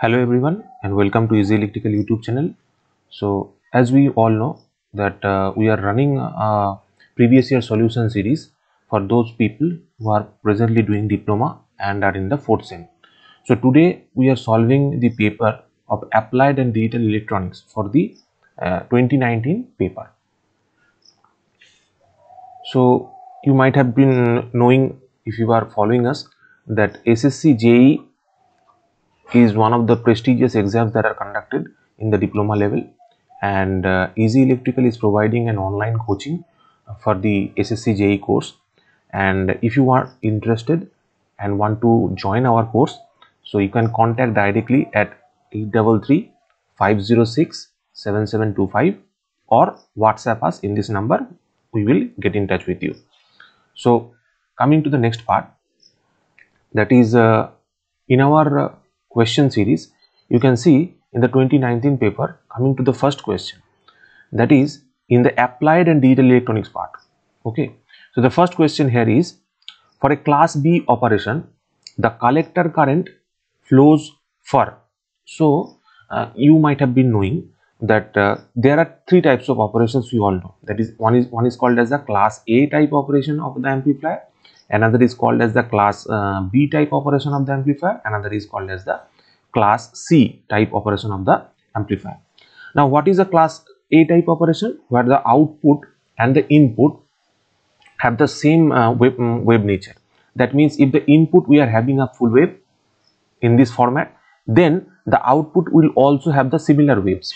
Hello everyone and welcome to Easy Electrical YouTube channel. So as we all know that we are running a previous year solution series for those people who are presently doing diploma and are in the fourth sem. So today we are solving the paper of Applied and Digital Electronics for the 2019 paper. So you might have been knowing, if you are following us, that SSC JEE is one of the prestigious exams that are conducted in the diploma level, and Easy Electrical is providing an online coaching for the SSC JEE course. And if you are interested and want to join our course, so you can contact directly at 833 506 7725 or WhatsApp us in this number. We will get in touch with you. So coming to the next part, that is in our question series, you can see in the 2019 paper, coming to the first question, that is in the applied and digital electronics part. Okay, so the first question here is, for a class B operation, the collector current flows for. So you might have been knowing that there are three types of operations. We all know, that is one is called as the class A type operation of the amplifier, another is called as the class B type operation of the amplifier, another is called as the class C type operation of the amplifier. Now what is a class A type operation? Where the output and the input have the same wave nature. That means if the input we are having a full wave in this format, then the output will also have the similar waves.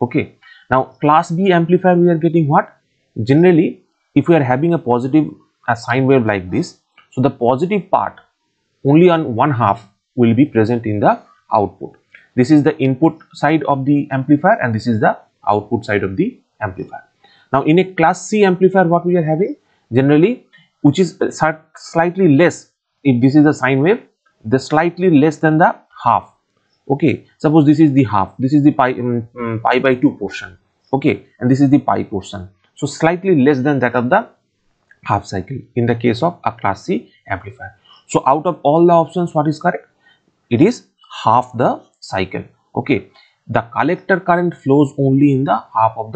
Okay, now class B amplifier, we are getting what? Generally, if we are having a positive sine wave like this, so the positive part only on one half will be present in the output. This is the input side of the amplifier and this is the output side of the amplifier. Now in a class C amplifier, what we are having generally, which is slightly less, if this is the sine wave, the slightly less than the half. Okay, suppose this is the half, this is the pi by 2 portion. Okay, and this is the pi portion, so slightly less than that of the half cycle in the case of a class C amplifier. So out of all the options, what is correct? It is half the cycle. Okay, the collector current flows only in the half of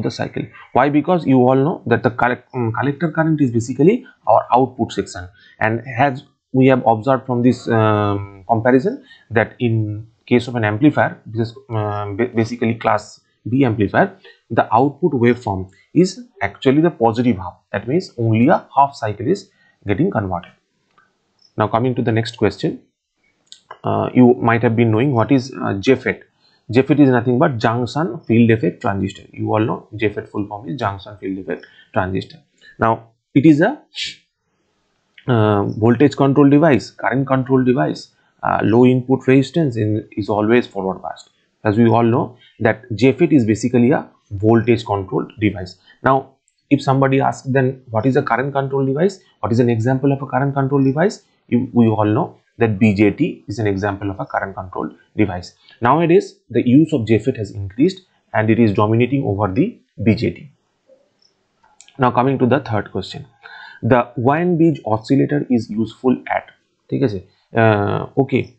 the cycle. Why? Because you all know that the collector current is basically our output section, and as we have observed from this comparison, that in case of an amplifier, this is basically class B amplifier, the output waveform is actually the positive half. That means only a half cycle is getting converted. Now coming to the next question, you might have been knowing what is JFET. JFET is nothing but junction field effect transistor. You all know JFET full form is junction field effect transistor. Now it is a voltage control device, current control device. Low input resistance is always forward biased. As we all know that JFET is basically a voltage controlled device. Now if somebody asks, then what is a current control device? What is an example of a current control device? We all know that BJT is an example of a current controlled device. Nowadays the use of JFET has increased and it is dominating over the BJT. Now coming to the third question, the Wien bridge oscillator is useful at. Okay,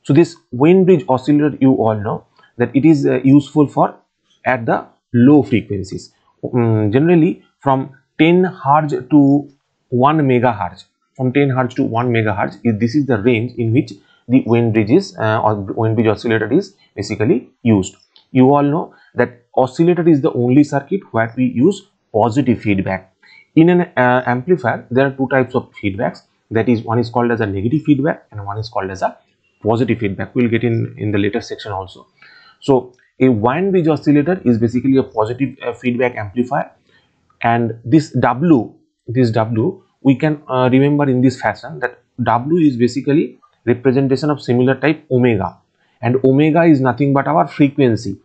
so this Wien bridge oscillator, you all know that it is useful for at the low frequencies, generally from 10 Hz to 1 megahertz. From 10 Hz to 1 megahertz, this is the range in which the Wien bridges or Wien bridge oscillator is basically used. You all know that oscillator is the only circuit where we use positive feedback. In an amplifier, there are two types of feedbacks. That is, one is called as a negative feedback and one is called as a positive feedback. We will get in the later section also. So a Wien bridge oscillator is basically a positive feedback amplifier, and this W we can remember in this fashion, that W is basically representation of similar type omega, and omega is nothing but our frequency.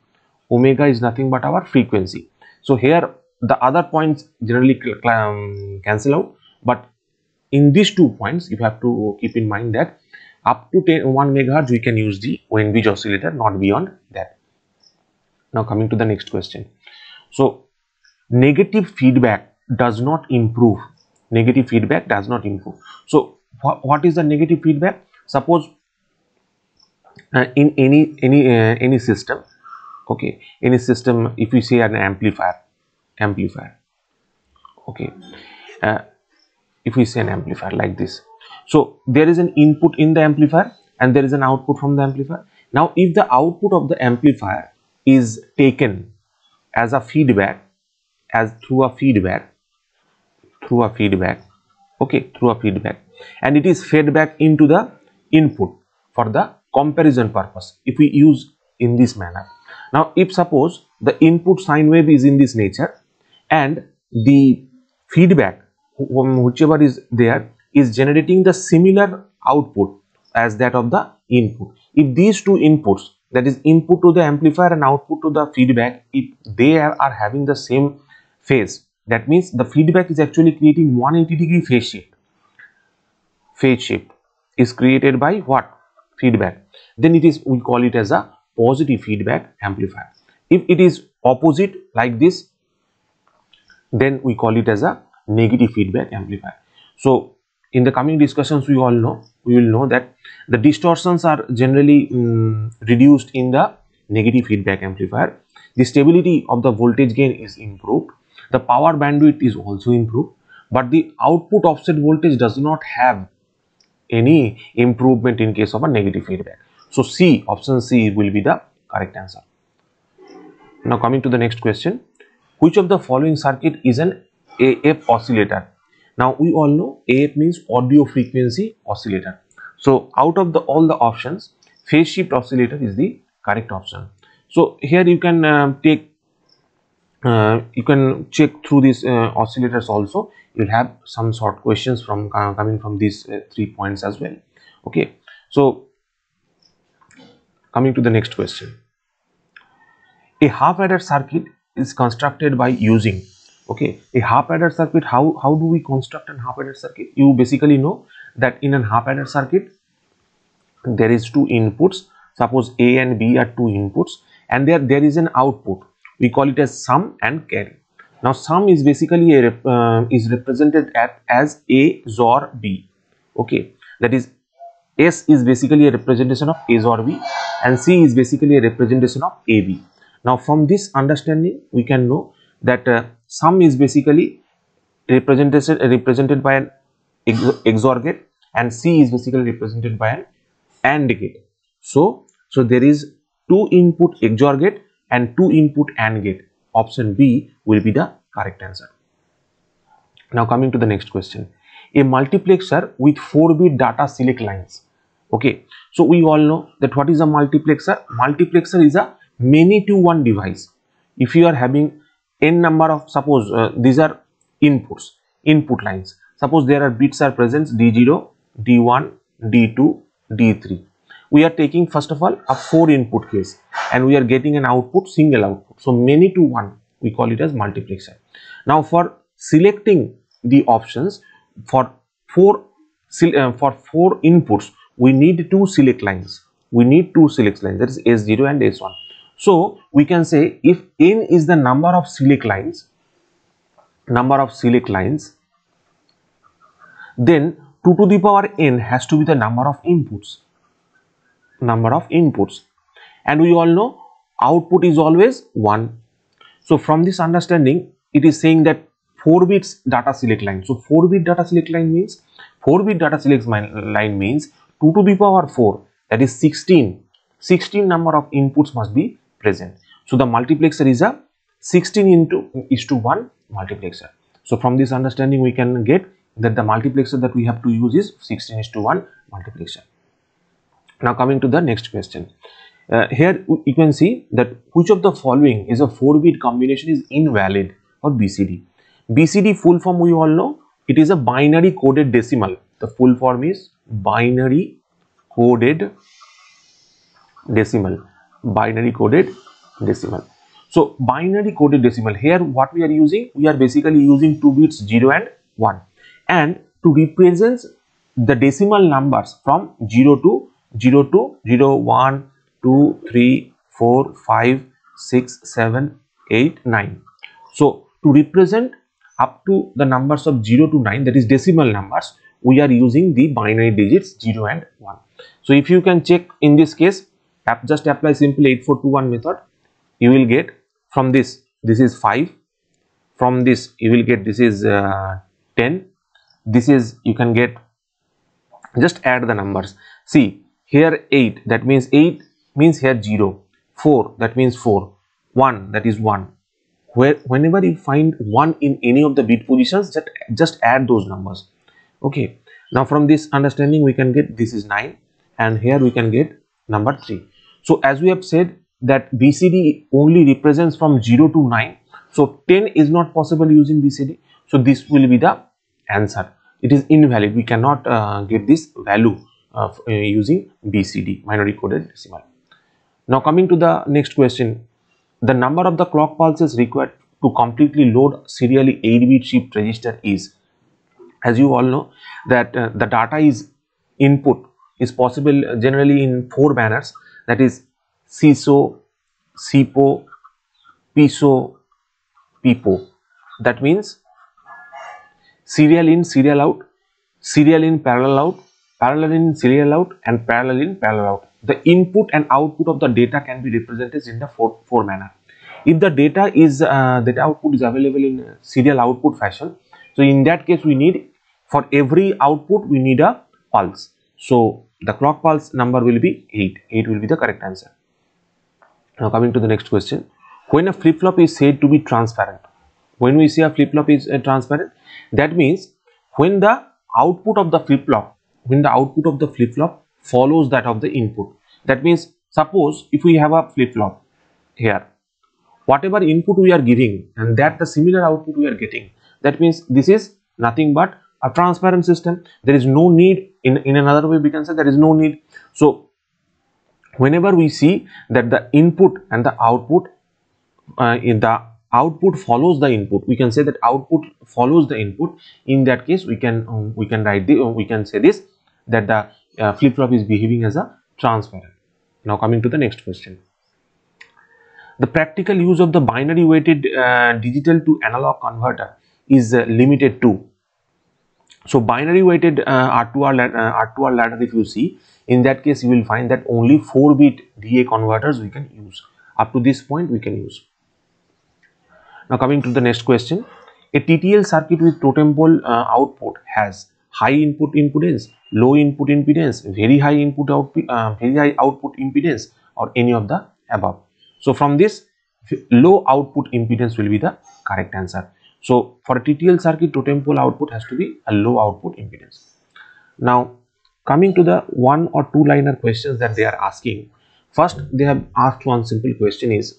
Omega is nothing but our frequency. So here the other points generally cancel out, but in these 2 points you have to keep in mind that up to 1 megahertz we can use the Wien bridge oscillator, not beyond that. Now coming to the next question. So negative feedback does not improve. Negative feedback does not improve. So what is the negative feedback? Suppose in any system, okay, any system, if we say an amplifier, okay, uh, if we say an amplifier like this, so there is an input in the amplifier and there is an output from the amplifier. Now if the output of the amplifier is taken as a feedback, as through a feedback, okay, through a feedback, and it is fed back into the input for the comparison purpose, if we use in this manner. Now if suppose the input sine wave is in this nature and the feedback whichever is there is generating the similar output as that of the input, if these two inputs, that is input to the amplifier and output to the feedback, if they are having the same phase, that means the feedback is actually creating 180-degree phase shift. Phase shift is created by what? Feedback. Then it is, we call it as a positive feedback amplifier. If it is opposite like this, then we call it as a negative feedback amplifier. So in the coming discussions, we will know that the distortions are generally reduced in the negative feedback amplifier. The stability of the voltage gain is improved. The power bandwidth is also improved, but the output offset voltage does not have any improvement in case of a negative feedback. So C, option C will be the correct answer. Now coming to the next question, which of the following circuit is an AF oscillator? Now we all know AF means audio frequency oscillator. So out of all the options, phase shift oscillator is the correct option. So here you can you can check through these oscillators also. You'll have some short questions from coming from these 3 points as well. Okay, so coming to the next question, a half adder circuit is constructed by using, okay, a half adder circuit. How do we construct a half adder circuit? You basically know that in a half adder circuit there is two inputs. Suppose A and B are two inputs, and there is an output. We call it as sum and carry. Now sum is basically is represented as A XOR B. Okay, that is S is basically a representation of A XOR B, and C is basically a representation of AB. Now from this understanding, we can know that sum is basically represented by an XOR gate, and C is basically represented by an AND gate. So there is two input XOR gate and two input AND gate. Option B will be the correct answer. Now coming to the next question, a multiplexer with 4-bit data select lines. Okay, so we all know that what is a multiplexer? Multiplexer is a many to one device. If you are having n number of, suppose these are inputs, input lines. Suppose there are bits are present, D0, D1, D2, D3. We are taking first of all a 4 input case, and we are getting an output, single output. So many to one, we call it as multiplexer. Now for selecting the options for 4 inputs, we need two select lines. We need two select lines, that is S0 and S1. So we can say if n is the number of select lines, then 2 to the power n has to be the number of inputs. And we all know output is always 1. So from this understanding, it is saying that 4 bits data select line. So 4-bit data select line means 4-bit data select line means 2 to the power 4, that is 16 number of inputs must be present. So the multiplexer is a 16:1 multiplexer. So from this understanding, we can get that the multiplexer that we have to use is 16:1 multiplexer. Now coming to the next question, here you can see that which of the following is a 4-bit combination is invalid for BCD. BCD full form we all know, it is a binary coded decimal. The full form is binary coded decimal. So binary coded decimal, here what we are using, we are basically using 2 bits 0 and 1, and to represent the decimal numbers from 0 to 0, 1, 2, 3, 4, 5, 6, 7, 8, 9. So to represent up to the numbers of 0 to 9, that is decimal numbers, we are using the binary digits 0 and 1. So if you can check in this case, just apply simply 8421 method, you will get from this is 5, from this you will get this is 10, this is you can get, just add the numbers. See here 8, that means 8 means here 0, 4 that means 4, 1 that is 1. Whenever you find 1 in any of the bit positions, just add those numbers. Okay, now from this understanding we can get this is 9, and here we can get number 3. So as we have said that BCD only represents from 0 to 9, so 10 is not possible using BCD, so this will be the answer. It is invalid, we cannot get this value of using BCD, binary coded decimal. Now coming to the next question, the number of the clock pulses required to completely load serially 8-bit shift register is, as you all know that the data is input is possible generally in 4 manners, that is CISO, SIPO, PISO, PIPO. That means serial in, serial out, serial in, parallel out, parallel in, serial out, and parallel in, parallel out. The input and output of the data can be represented in the four manner. If the data is that output is available in serial output fashion, so in that case we need, for every output we need a pulse. So the clock pulse number will be 8. 8 will be the correct answer. Now coming to the next question, when a flip-flop is said to be transparent, when we say a flip-flop is transparent, that means when the output of the flip-flop, follows that of the input. That means suppose if we have a flip-flop here, whatever input we are giving and that the similar output we are getting, that means this is nothing but a transparent system. There is no need, in another way we can say there is no need. So whenever we see that the input and the output in the output follows the input, we can say that output follows the input. In that case we can write the we can say this, that the flip-flop is behaving as a transparent. Now coming to the next question, the practical use of the binary weighted digital to analog converter is limited to. So binary weighted R2R ladder, if you see, in that case you will find that only 4-bit DA converters we can use. Up to this point we can use. Now coming to the next question, a TTL circuit with totem pole output has high input impedance, low input impedance, very high output impedance, or any of the above. So from this, low output impedance will be the correct answer. So for a TTL circuit, totem pole output has to be a low output impedance. Now coming to the 1 or 2 liner questions that they are asking. First they have asked one simple question is,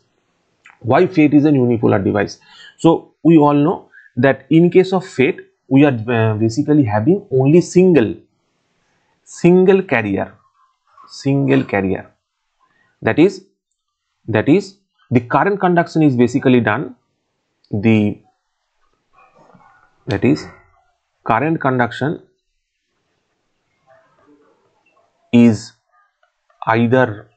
why FATE is a unipolar device? So we all know that in case of FATE we are basically having only single carrier. That is the current conduction is basically done, current conduction is either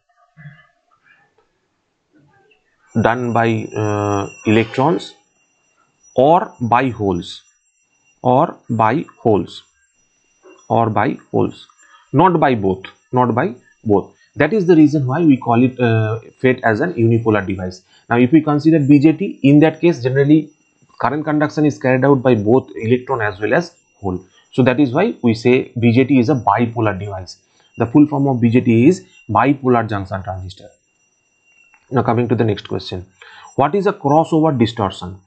done by electrons or by holes, not by both. That is the reason why we call it FATE as an unipolar device. Now if we consider BJT, in that case generally current conduction is carried out by both electron as well as hole. So that is why we say BJT is a bipolar device. The full form of BJT is bipolar junction transistor. Now coming to the next question, what is a crossover distortion?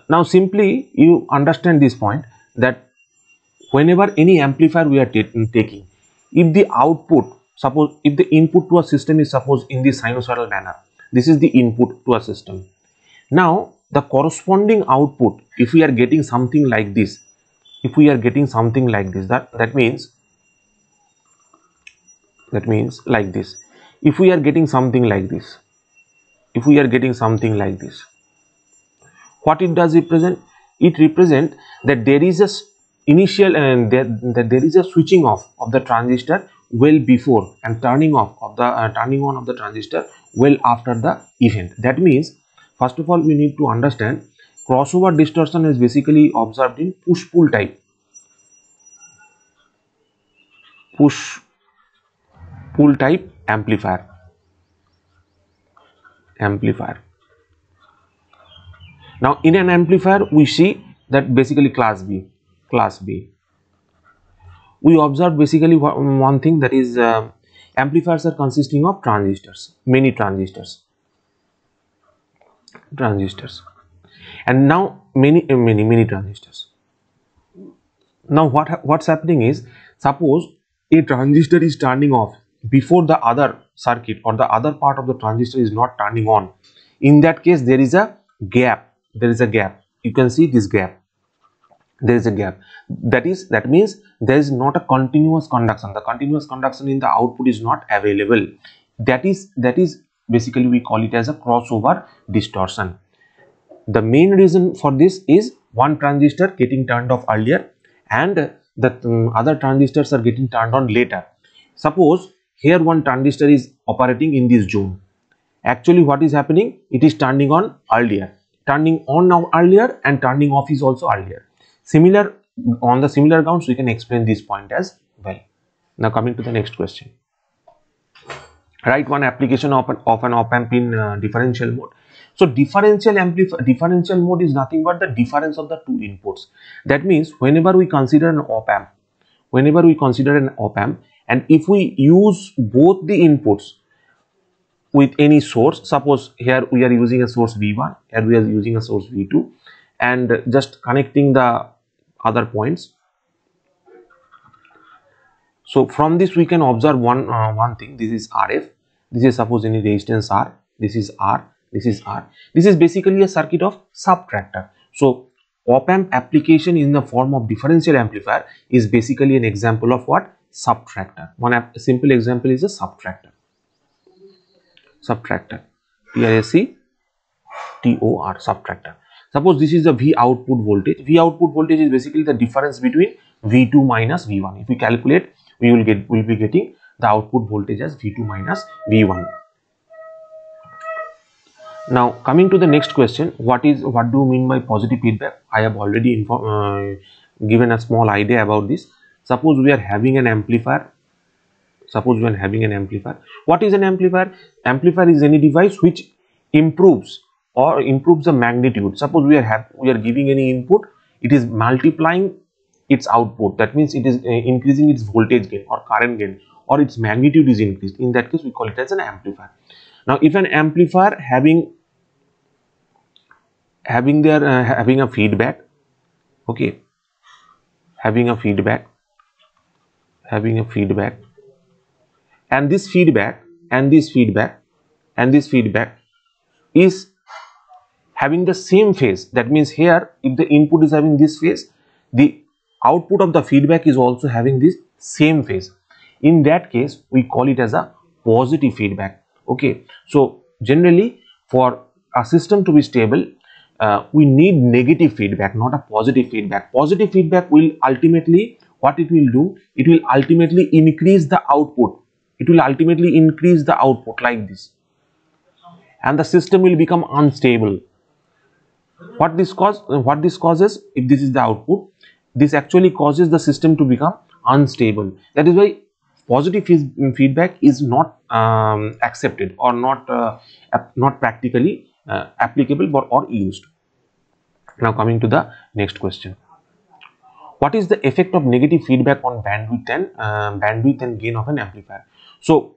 Now simply you understand this point, that whenever any amplifier we are taking, if the output, suppose if the input to a system is suppose in the sinusoidal manner, this is the input to a system. Now the corresponding output, if we are getting something like this, that means like this. If we are getting something like this, what it does represent? It represents that there is a initial and that there is a switching off of the transistor well before and turning on of the transistor well after the event. That means first of all we need to understand crossover distortion is basically observed in push-pull type. pull type amplifier. Now in an amplifier we see that basically class B. We observe basically one thing, that is amplifiers are consisting of transistors, many transistors, and now many transistors. Now what's happening is, suppose a transistor is turning off before the other circuit or the other part of the transistor is not turning on. In that case there is a gap. You can see this gap. There is a gap. That means there is not a continuous conduction. The continuous conduction in the output is not available. That is basically we call it as a crossover distortion. The main reason for this is one transistor getting turned off earlier and the other transistors are getting turned on later. Suppose here one transistor is operating in this zone. Actually what is happening? It is turning on earlier. Turning on now earlier and turning off is also earlier. On the similar grounds we can explain this point as well. Now coming to the next question. Write one application of an op-amp in differential mode. So differential mode is nothing but the difference of the two inputs. That means whenever we consider an op-amp, and if we use both the inputs with any source, suppose here we are using a source V1, here we are using a source V2, and just connecting the other points. So from this we can observe one thing. This is RF. This is suppose any resistance R. This is R. This is R. This is basically a circuit of subtractor. So op-amp application in the form of differential amplifier is basically an example of what? Subtractor. One simple example is a subtractor. TISCTOR, subtractor. Suppose this is the V output voltage. V output voltage is basically the difference between V2 minus V1. If we calculate, we will be getting the output voltage as V2 minus V1. Now coming to the next question, what do you mean by positive feedback? I have already given a small idea about this. Suppose we are having an amplifier. What is an amplifier? Amplifier is any device which improves the magnitude. Suppose we are giving any input, it is multiplying its output. That means it is increasing its voltage gain or current gain, or its magnitude is increased. In that case we call it as an amplifier. Now if an amplifier having a feedback, okay, having a feedback, and this feedback is having the same phase. That means here if the input is having this phase, the output of the feedback is also having this same phase. In that case we call it as a positive feedback. Okay, so generally for a system to be stable, we need negative feedback, not a positive feedback. Positive feedback will ultimately, what it will do, it will ultimately increase the output. Like this, and the system will become unstable. What this causes, if this is the output, this actually causes the system to become unstable. That is why positive feedback is not accepted or not practically applicable or used. Now coming to the next question. What is the effect of negative feedback on bandwidth and gain of an amplifier? So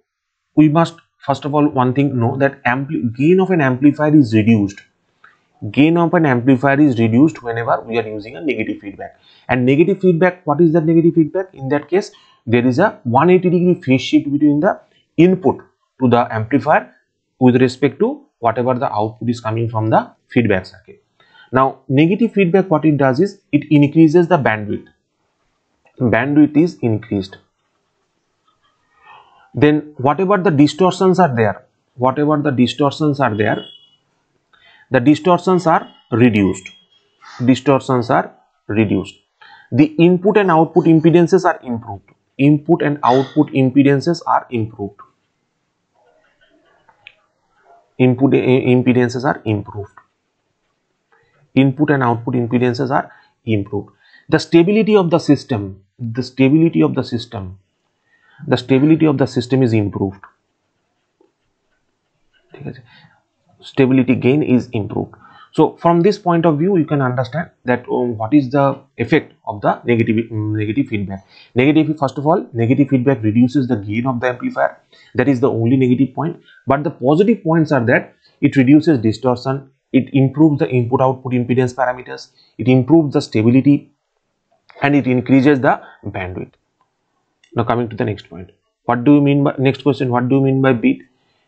we must first of all one thing know that gain of an amplifier is reduced. Whenever we are using a negative feedback. And negative feedback, what is that negative feedback? In that case, there is a 180-degree phase shift between the input to the amplifier with respect to whatever the output is coming from the feedback circuit. Now negative feedback, what it does is it increases the bandwidth. Bandwidth is increased. Then whatever the distortions are there, the distortions are reduced. The input and output impedances are improved. Input and output impedances are improved. Input and output impedances are improved. The stability of the system the stability of the system is improved. Stability gain is improved. So from this point of view, you can understand that what is the effect of the negative feedback. First of all, negative feedback reduces the gain of the amplifier. That is the only negative point. But the positive points are that it reduces distortion, it improves the input output impedance parameters, it improves the stability, and it increases the bandwidth. Now coming to the next point, what do you mean by next question? What do you mean by bit?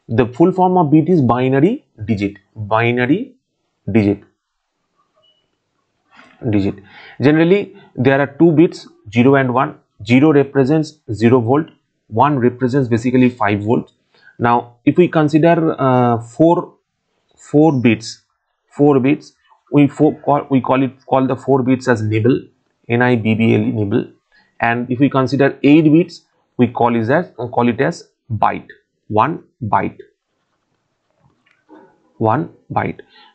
The full form of bit is binary digit. Generally there are two bits, 0 and 1. 0 represents 0 volt, 1 represents basically 5 volts. Now if we consider four bits, we call the 4 bits as nibble, nibble, nibble. And if we consider 8 bits, we call it as byte, 1 byte.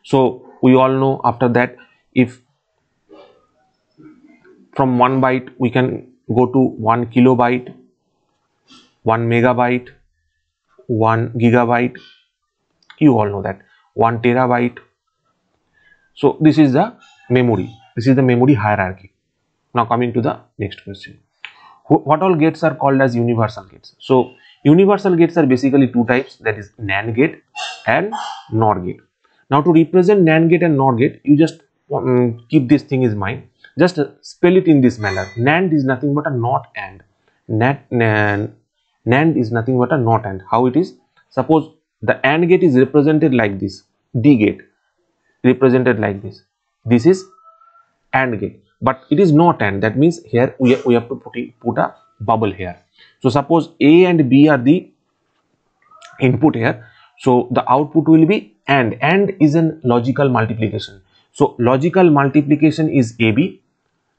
So we all know after that, if from 1 byte we can go to 1 kilobyte, 1 megabyte, 1 gigabyte, you all know that, 1 terabyte. So this is the memory hierarchy. Now coming to the next question, what all gates are called as universal gates? So universal gates are basically two types, that is NAND gate and NOR gate. Now to represent NAND gate and NOR gate, you just keep this thing in mind. Just spell it in this manner. NAND is nothing but a not and. NAND is nothing but a not and. How it is? Suppose the AND gate is represented like this, D gate represented like this. This is AND gate, but it is not AND. That means here we have to put a bubble here. So suppose A and B are the input here, so the output will be AND. AND is a logical multiplication. So logical multiplication is AB.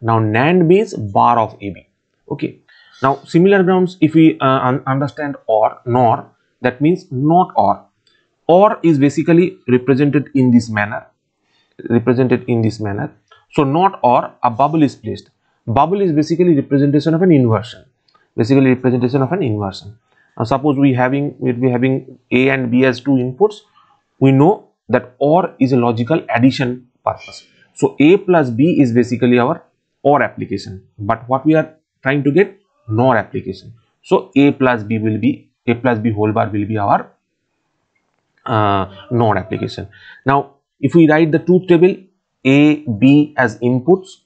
Now NAND means bar of AB. Okay. Now similar grounds, if we understand OR, NOR, that means not OR. OR is basically represented in this manner. So not OR, a bubble is placed. Bubble is basically representation of an inversion. Now suppose we'll be having A and B as two inputs. We know that OR is a logical addition purpose. So A plus B is basically our OR application, but what we are trying to get, NOR application. So A plus B whole bar will be our NOR application. Now if we write the truth table, A, B as inputs,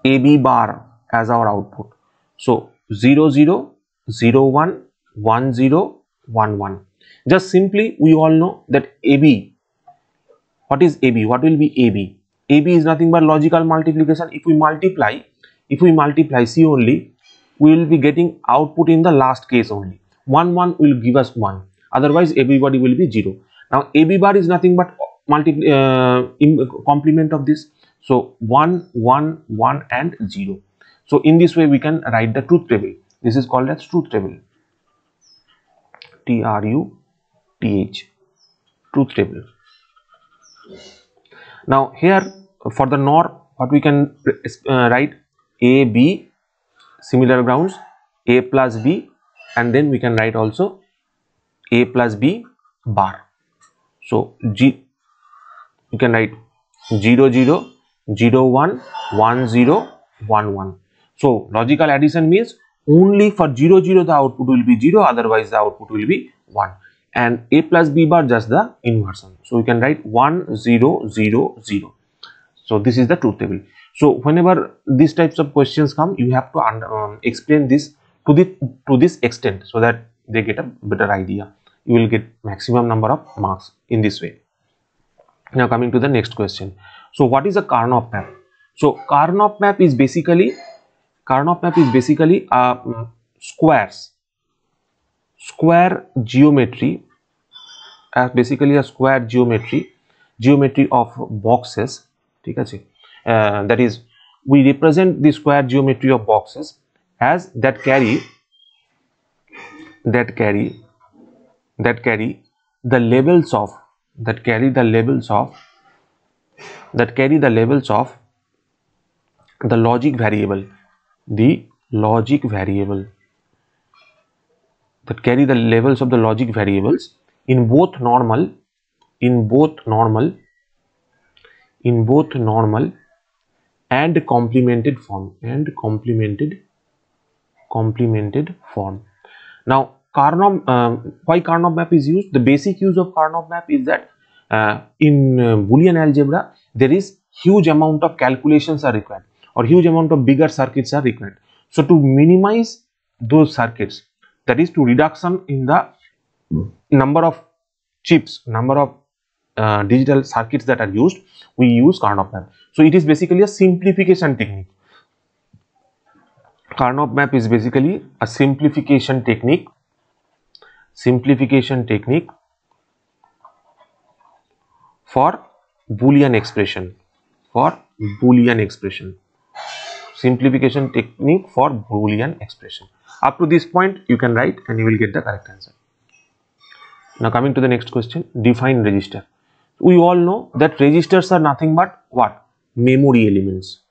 AB bar as our output. So 0 0 0 1 1 0 1 1. Just simply we all know that AB. What is AB? What will be AB? AB is nothing but logical multiplication. If we multiply C only, we will be getting output in the last case only. 1 1 will give us 1. Otherwise everybody will be 0. Now AB bar is nothing but complement of this. So 1 1 1 and 0. So in this way we can write the truth table. This is called as truth table. TRUTH, truth table. Now here for the NOR, what we can write, A, B, similar grounds, A plus B, and then we can write also A plus B bar. So you can write 0 0 0 1 1 0 1 1. So logical addition means only for 0 0 the output will be 0, otherwise the output will be 1, and A plus B bar just the inversion. So you can write 1 0 0 0. So this is the truth table. So whenever these types of questions come, you have to explain this to this extent, so that they get a better idea. You will get maximum number of marks in this way. Now coming to the next question. So what is a Karnaugh map? So Karnaugh map is basically square geometry, basically a square geometry of boxes. That is, we represent the square geometry of boxes as that carry the levels of the logic variable, logic variable that carry the levels of the logic variables in both normal and complemented form. Now Karnaugh, why Karnaugh map is used? The basic use of Karnaugh map is that in Boolean algebra there is huge amount of calculations are required, or huge amount of bigger circuits are required. So to minimize those circuits, that is to reduction in the number of chips, number of digital circuits that are used, we use Karnaugh map. So it is basically a simplification technique. Karnaugh map is basically a simplification technique for Boolean expression, simplification technique for Boolean expression. Up to this point you can write and you will get the correct answer. Now coming to the next question, define register. We all know that registers are nothing but what? Memory elements.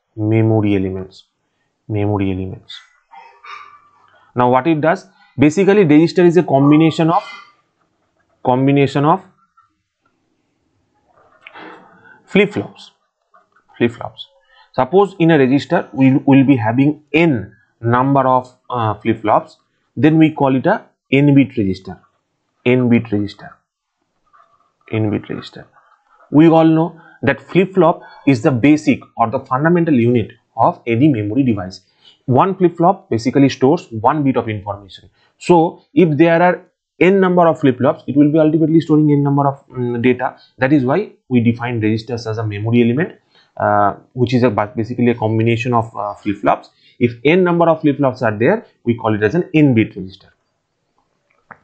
Now what it does? Basically register is a combination of flip-flops. Suppose in a register we will be having n number of flip-flops, then we call it a n-bit register. We all know that flip-flop is the basic or the fundamental unit of any memory device. One flip-flop basically stores 1 bit of information. So if there are n number of flip-flops, it will be ultimately storing n number of data. That is why we define registers as a memory element, which is basically a combination of flip-flops. If n number of flip-flops are there, we call it as an n-bit register.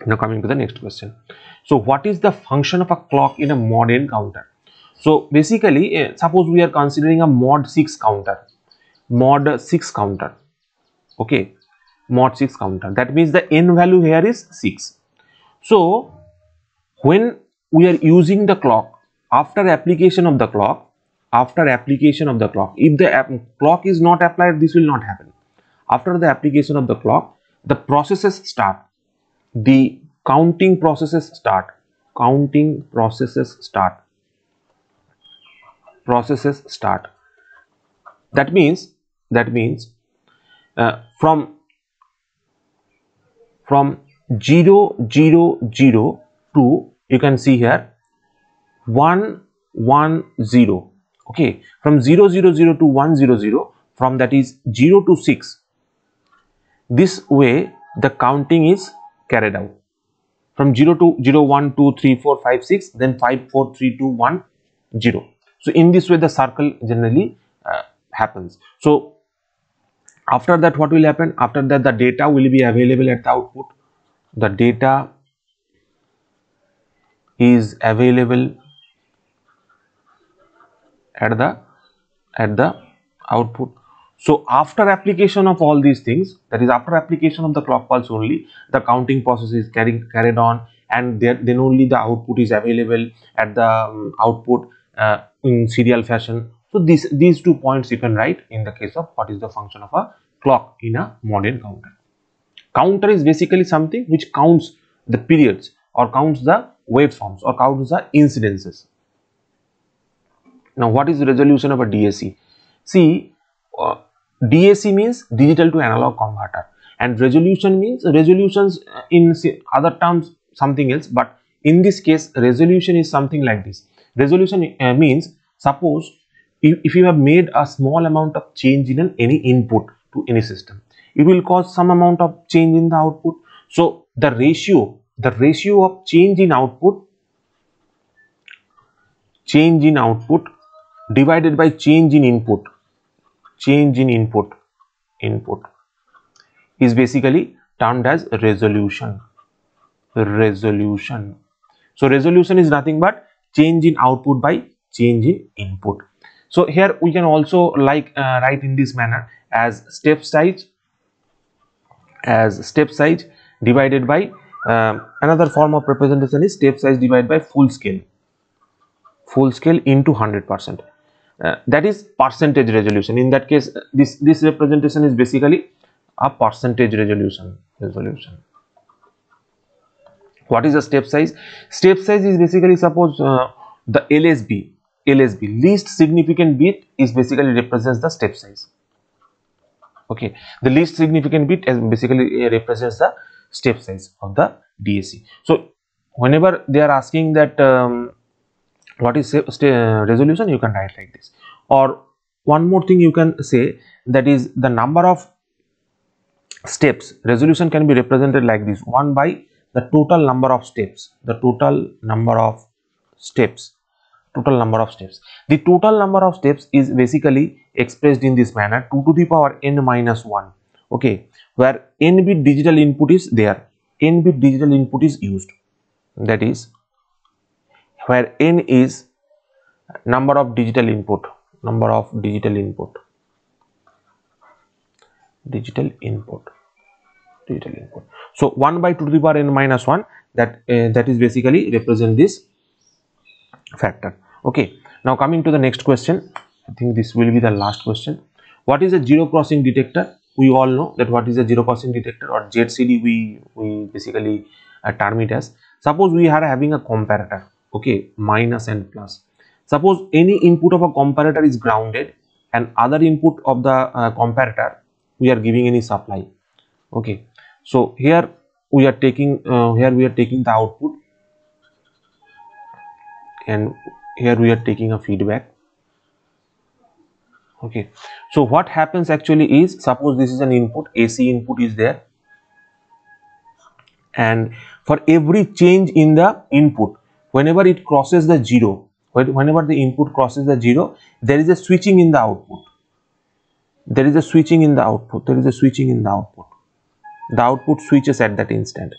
Now coming to the next question. So what is the function of a clock in a mod n counter? So basically suppose we are considering a mod 6 counter, okay, mod 6 counter. That means the n value here is 6. So when we are using the clock, after application of the clock, if the clock is not applied, this will not happen. After the application of the clock, the processes start, the counting processes start. That means from 0 0 0 to, you can see here, 1 1 0. Okay, from 0 0 0 to 1 0 0, from that is 0 to 6. This way the counting is carried out. From 0 to 0 1 2 3 4 5 6, then 5 4 3 2 1 0. So in this way the circle generally happens. So after that what will happen? After that the data will be available at the output. The data is available at the output. So after application of all these things, that is after application of the clock pulse only, the counting process is carried on, and then only the output is available at the output in serial fashion. So these 2 points you can write in the case of what is the function of a clock in a mod n counter. Counter is basically something which counts the periods, or counts the waveforms, or counts the incidences. Now what is the resolution of a DAC? See, DAC means digital to analog converter, and resolution means resolutions in other terms something else, but in this case resolution is something like this. Resolution means, suppose if you have made a small amount of change in any input to any system, it will cause some amount of change in the output. So the ratio of change in output divided by change in input is basically termed as resolution. So resolution is nothing but change in output by change in input. So here we can also write in this manner as step size divided by another form of representation is step size divided by full scale into 100%. That is percentage resolution. In that case, this representation is basically a percentage resolution. What is the step size? Step size is basically, suppose the LSB, least significant bit, is basically represents the step size. Okay, the least significant bit basically represents the step size of the DAC. So whenever they are asking that what is resolution, you can write like this. Or one more thing you can say, that is the number of steps. Resolution can be represented like this: 1 by the total number of steps. The total number of steps. The total number of steps is basically expressed in this manner: 2 to the power n minus 1. Okay, where n bit digital input is there, n bit digital input is used. That is where n is number of digital input. So 1 by 2 to the power n minus 1, that is basically represent this factor. Okay, now coming to the next question. I think this will be the last question. What is a zero crossing detector? We all know that what is a zero crossing detector, or ZCD we basically term it as. Suppose we are having a comparator, okay, minus and plus. Suppose any input of a comparator is grounded and other input of the comparator we are giving any supply. Okay, so here we are taking the output, and here we are taking a feedback. Okay, so what happens actually is, suppose this is an input, AC input is there, and for every change in the input, whenever it crosses the zero, whenever the input crosses the zero, there is a switching in the output. The output switches at that instant.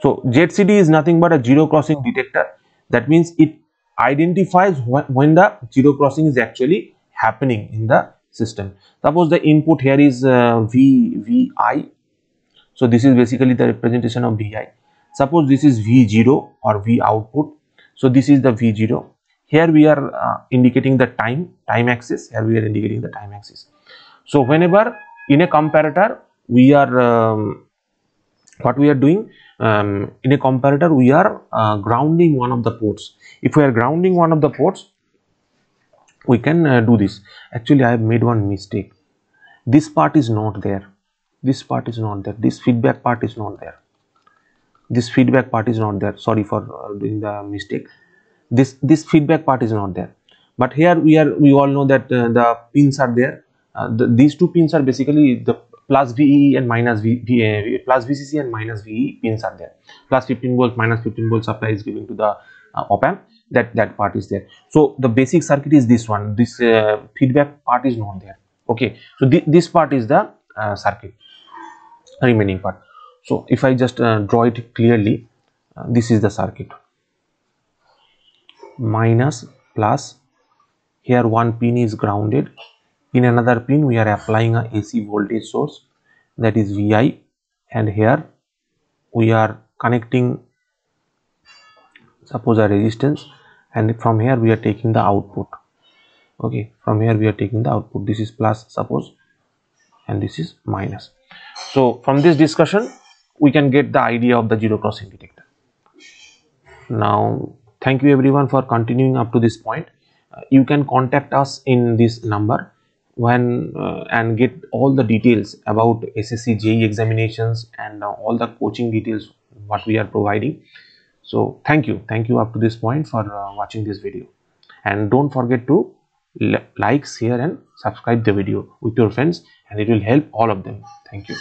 So ZCD is nothing but a zero crossing detector. That means it identifies when the zero crossing is actually happening in the system. Suppose the input here is VI. So this is basically the representation of VI. Suppose this is V0 or V output. So this is the V0. Here we are indicating the time axis. So whenever in a comparator we are what we are doing, in a comparator we are grounding one of the ports. If we are grounding one of the ports, we can do this. Actually, I have made one mistake. This part is not there. This feedback part is not there. Sorry for doing the mistake. This feedback part is not there. But here we all know that the pins are there. These two pins are basically the plus VEE and minus plus VCC and minus VE pins are there. Plus 15 volts, minus 15 volts supply is given to the op amp. That part is there. So the basic circuit is this one. This feedback part is not there. Okay, so this part is the circuit, remaining part. So if I just draw it clearly, this is the circuit. Minus, plus, here one pin is grounded. In another pin we are applying a AC voltage source, that is VI, and here we are connecting, suppose, a resistance, and from here we are taking the output. Okay, from here we are taking the output. This is plus, suppose, and this is minus. So from this discussion we can get the idea of the zero crossing detector. Now thank you everyone for continuing up to this point. You can contact us in this number and get all the details about SSC JEE examinations and all the coaching details what we are providing. So thank you up to this point for watching this video, and don't forget to like, share and subscribe the video with your friends, and it will help all of them. Thank you.